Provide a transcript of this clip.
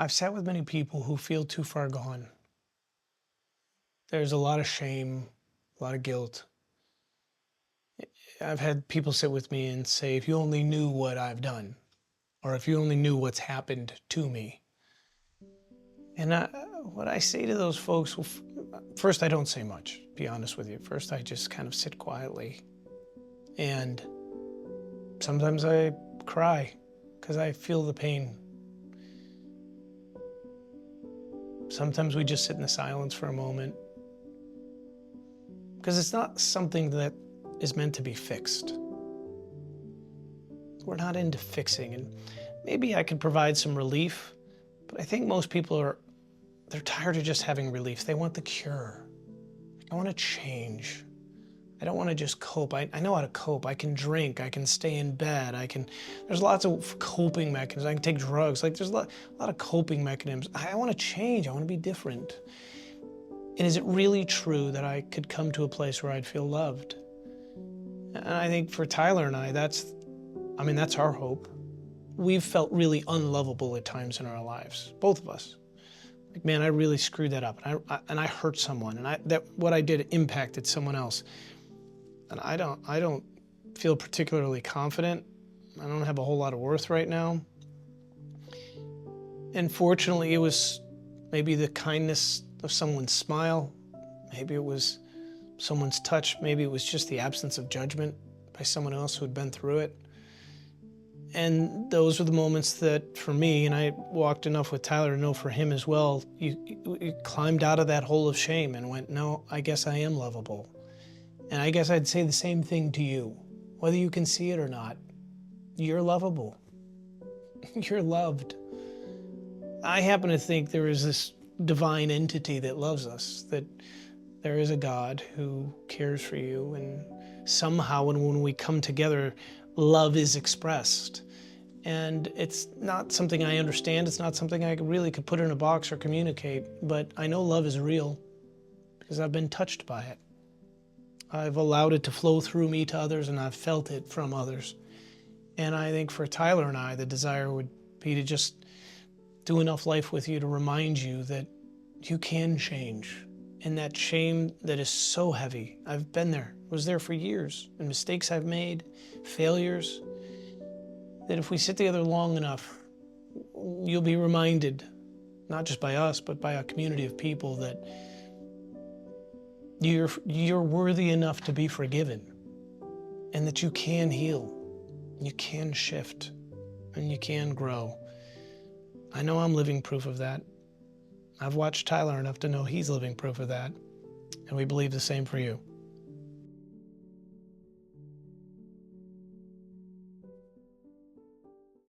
I've sat with many people who feel too far gone. There's a lot of shame, a lot of guilt. I've had people sit with me and say, if you only knew what I've done, or if you only knew what's happened to me. And what I say to those folks, well, first, I don't say much, to be honest with you. First, I just kind of sit quietly. And sometimes I cry because I feel the pain. Sometimes we just sit in the silence for a moment because it's not something that is meant to be fixed. We're not into fixing, and maybe I could provide some relief, but I think most people they're tired of just having relief. They want the cure. I want to change. I don't want to just cope. I know how to cope. I can drink. I can stay in bed. There's lots of coping mechanisms. I can take drugs. There's a lot of coping mechanisms. I want to change. I want to be different. And is it really true that I could come to a place where I'd feel loved? And I think for Tyler and I, that's our hope. We've felt really unlovable at times in our lives, both of us. Like, man, I really screwed that up, and I hurt someone, and what I did impacted someone else. And I don't feel particularly confident. I don't have a whole lot of worth right now. And fortunately, it was maybe the kindness of someone's smile. Maybe it was someone's touch. Maybe it was just the absence of judgment by someone else who had been through it. And those were the moments that, for me, and I walked enough with Tyler to know for him as well, you climbed out of that hole of shame and went, no, I guess I am lovable. And I guess I'd say the same thing to you. Whether you can see it or not, you're lovable. You're loved. I happen to think there is this divine entity that loves us, that there is a God who cares for you, and somehow when we come together, love is expressed. And it's not something I understand. It's not something I really could put in a box or communicate, but I know love is real because I've been touched by it. I've allowed it to flow through me to others, and I've felt it from others. And I think for Tyler and I, the desire would be to just do enough life with you to remind you that you can change. And that shame that is so heavy, I've been there, was there for years, and mistakes I've made, failures, that if we sit together long enough, you'll be reminded, not just by us, but by a community of people, that you're worthy enough to be forgiven, and that you can heal, you can shift, and you can grow. I know I'm living proof of that. I've watched Tyler enough to know he's living proof of that, and we believe the same for you.